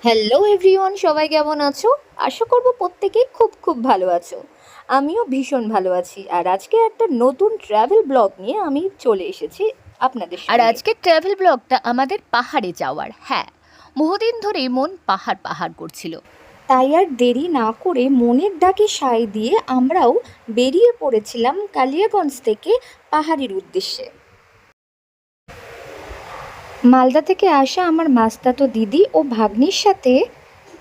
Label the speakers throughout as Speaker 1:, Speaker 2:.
Speaker 1: Hello everyone, সবাই কেমন আছো? আশা করব প্রত্যেকেই খুব খুব ভালো আছো। আমিও ভীষণ ভালো আছি। আর আজকে একটা নতুন ট্রাভেল ব্লগ নিয়ে আমি চলে এসেছি আপনাদের
Speaker 2: আর
Speaker 1: সামনে।
Speaker 2: আজকের ট্রাভেল ব্লগটা আমাদের পাহাড়ে যাওয়ার। হ্যাঁ, বহুদিন ধরেই মন পাহাড় পাহাড় করছিল।
Speaker 1: তাই আর দেরি না করে মনের ডাকে সায় দিয়ে আমরাও বেরিয়ে পড়েছিলাম কালিয়াগঞ্জ থেকে পাহাড়ের উদ্দেশ্যে। মালদা থেকে আসা আমার মাস্তাতো দিদি ও ভাগ্নির সাথে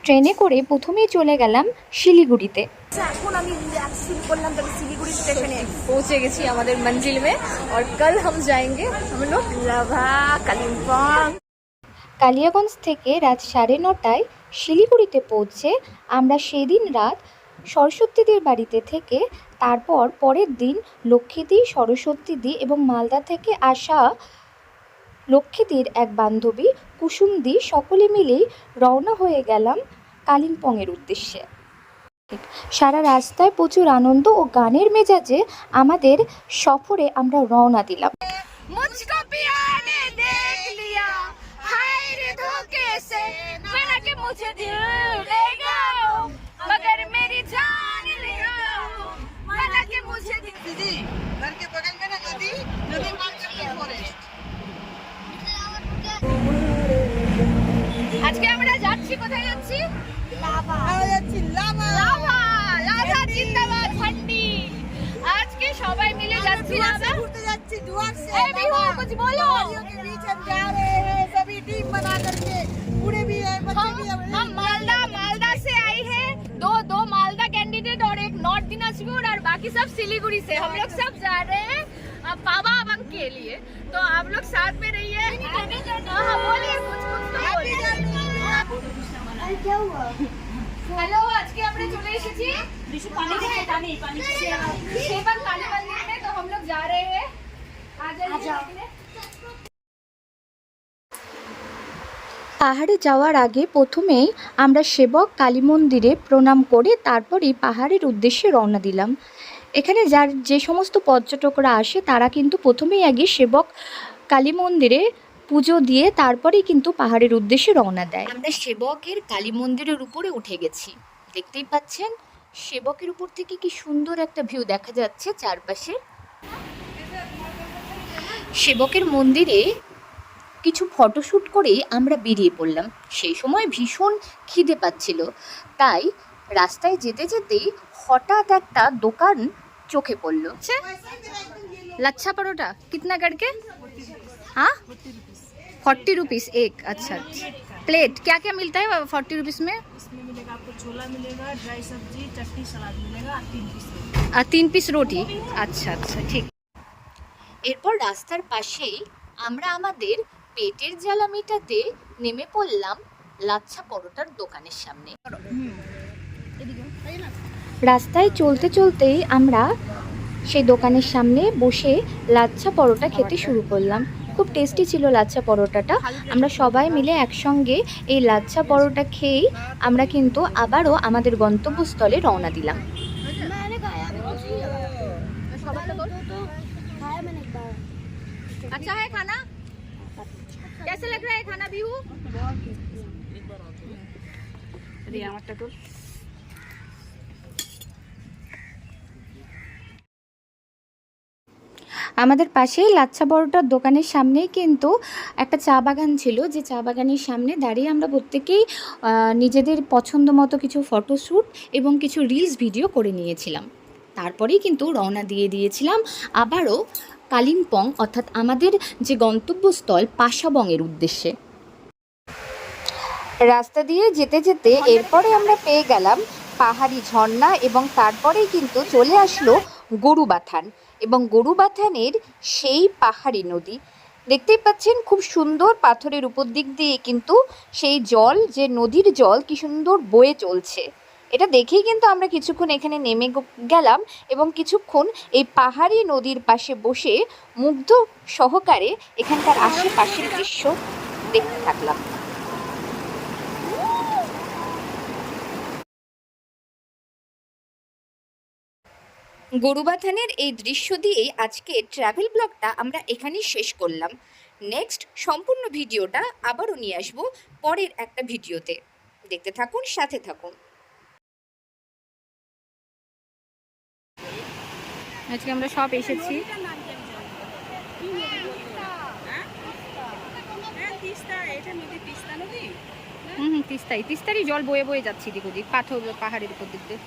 Speaker 1: ট্রেনে করে প্রথমেই চলে গেলাম শিলিগুড়িতে।
Speaker 2: এখন আমি শুরু করলাম तभी सिलीगुड़ी स्टेशने पहुंचे গেছি আমাদের मंजिल में और कल हम जाएंगे हम लोग लाभा कालिम्पोंग।
Speaker 1: কালিয়াগঞ্জ থেকে রাত 9:30টায় শিলিগুড়িতে পৌঁছে আমরা সেদিন রাত সরস্বতীদের বাড়িতে থেকে তারপর পরের দিন লক্ষ্মীদি, সরস্বতীদি এবং মালদা থেকে আসা লক্ষ্মীদির এক বান্ধবী কুসুমদি সকলে মিলেই রওনা হয়ে গেলাম কালিম্পংয়ের উদ্দেশ্যে। সারা রাস্তায় প্রচুর আনন্দ ও গানের মেজাজে আমাদের সফরে আমরা রওনা দিলাম।
Speaker 2: मुझको पिया ने देख लिया हाय रे धोखे से बना के मुझे दिल ले गया मगर मेरी जान ले गया बना के मुझे
Speaker 3: दीदी घर के बगल में ना नदी नदी मार्केट में फॉरेस्ट।
Speaker 2: আজকে আমরা যাচ্ছি, কোথায় যাচ্ছি?
Speaker 3: लाभा যাচ্ছি লাভা
Speaker 2: লাভা, লাভা জিন্দাবাদ ভান্ডি। আজকে সবাই মিলে যাচ্ছি লাভা
Speaker 3: घूमते जाচ্ছি दुआर से।
Speaker 2: ए बिहू कुछ बोलो।
Speaker 3: पहाड़ियों के बीच हम जा रहे हैं सभी टीम बना करके, बूढ़े भी हैं बच्चे भी हैं।
Speaker 2: हम मालदा से आई है, दो मालदा कैंडिडेट और एक नॉर्थ दिनाजपुर और बाकी सब सिलीगुड़ी से। हम लोग सब जा रहे हैं पावा बंग के लिए, तो आप लोग साथ में रहिए। हाँ बोलिए, कुछ तो बोलिए।
Speaker 3: क्या हुआ?
Speaker 2: हेलो, आज के हमने चले एसेছি सेवन काली मंदिर में, तो हम लोग जा रहे हैं। आ जाइए।
Speaker 1: পাহাড়ে যাওয়ার আগে প্রথমেই আমরা সেবক কালী মন্দিরে প্রণাম করে তারপরই পাহাড়ের উদ্দেশ্যে রওনা দিলাম। এখানে যে সমস্ত পর্যটকরা আসে তারা কিন্তু প্রথমেই আগে সেবক কালী মন্দিরে পুজো দিয়ে তারপরেই কিন্তু পাহাড়ের উদ্দেশ্যে রওনা দেয়। আমরা সেবকের কালী মন্দিরের উপরে উঠে গেছি। দেখতেই পাচ্ছেন সেবকের উপর থেকে কি সুন্দর একটা ভিউ দেখা যাচ্ছে চারপাশে। সেবকের মন্দিরে কিছু ফটোশ্যুট করে আমরা বেরিয়ে পড়লাম। সেই সময় ভীষণ খিদে পাচ্ছিল, তাই রাস্তায় যেতে যেতেই হঠাৎ একটা দোকান চোখে পড়ল।
Speaker 2: लच्छा परोठा कितना करके? हाँ 40 रुपीज़ एक। अच्छा, प्लेट क्या क्या मिलता है 40 रुपीज़ में?
Speaker 3: इसमें मिलेगा आपको छोला मिलेगा, ड्राई सब्जी, चटनी, सलाद मिलेगा और 3 पीस।
Speaker 2: 3 পিস রুটি। আচ্ছা আচ্ছা, ঠিক।
Speaker 1: এরপর রাস্তার পাশেই আমরা আমাদের পেটের জ্বালা মেটাতে নেমে পড়লাম লাচ্ছা পরোটার দোকানের সামনে। রাস্তায় চলতে চলতেই আমরা সেই দোকানের সামনে বসে লাচ্ছা পরোটা খেতে শুরু করলাম। খুব টেস্টি ছিল লাচ্ছা পরোটাটা। আমরা সবাই মিলে একসঙ্গে এই লাচ্ছা পরোটা খেয়েই আমরা কিন্তু আবারও আমাদের গন্তব্যস্থলে রওনা দিলাম।
Speaker 2: अच्छा है खाना? कैसे लग रहा है खाना बिहू?
Speaker 1: আমাদের পাশেই লাচ্ছা পরোটার দোকানের সামনেই কিন্তু একটা চা বাগান ছিল, যে চা বাগানের সামনে দাঁড়িয়ে আমরা প্রত্যেকেই নিজেদের পছন্দ মতো কিছু ফটোশ্যুট এবং কিছু রিলস ভিডিও করে নিয়েছিলাম। তারপরেই কিন্তু রওনা দিয়ে দিয়েছিলাম আবারও কালিম্পং অর্থাৎ আমাদের যে গন্তব্যস্থল পাসাবংয়ের উদ্দেশ্যে। রাস্তা দিয়ে যেতে যেতে এরপরে আমরা পেয়ে গেলাম পাহাড়ি ঝর্ণা এবং তারপরেই কিন্তু চলে আসলো গরুবাথান এবং গরুবাথানের সেই পাহাড়ি নদী। দেখতেই পাচ্ছেন খুব সুন্দর পাথরের উপর দিক দিয়ে কিন্তু সেই জল, যে নদীর জল কি সুন্দর বয়ে চলছে। এটা দেখেই কিন্তু আমরা কিছুক্ষণ এখানে নেমে গেলাম এবং কিছুক্ষণ এই পাহাড়ি নদীর পাশে বসে মুগ্ধ সহকারে এখানকার আশেপাশের দৃশ্য দেখতে থাকলাম। গরুবাথানের এই দৃশ্য দিয়েই আজকে ট্রাভেল ব্লগটা আমরা এখানেই শেষ করলাম। নেক্সট সম্পূর্ণ ভিডিওটা আবারও নিয়ে আসবো পরের একটা ভিডিওতে। দেখতে থাকুন, সাথে থাকুন।
Speaker 2: আজকে আমরা সব এসেছি। তিস্তারই জল বয়ে বয়ে যাচ্ছি দিক ওদিক, পাথর পাহাড়ের উপর দিক দিয়ে।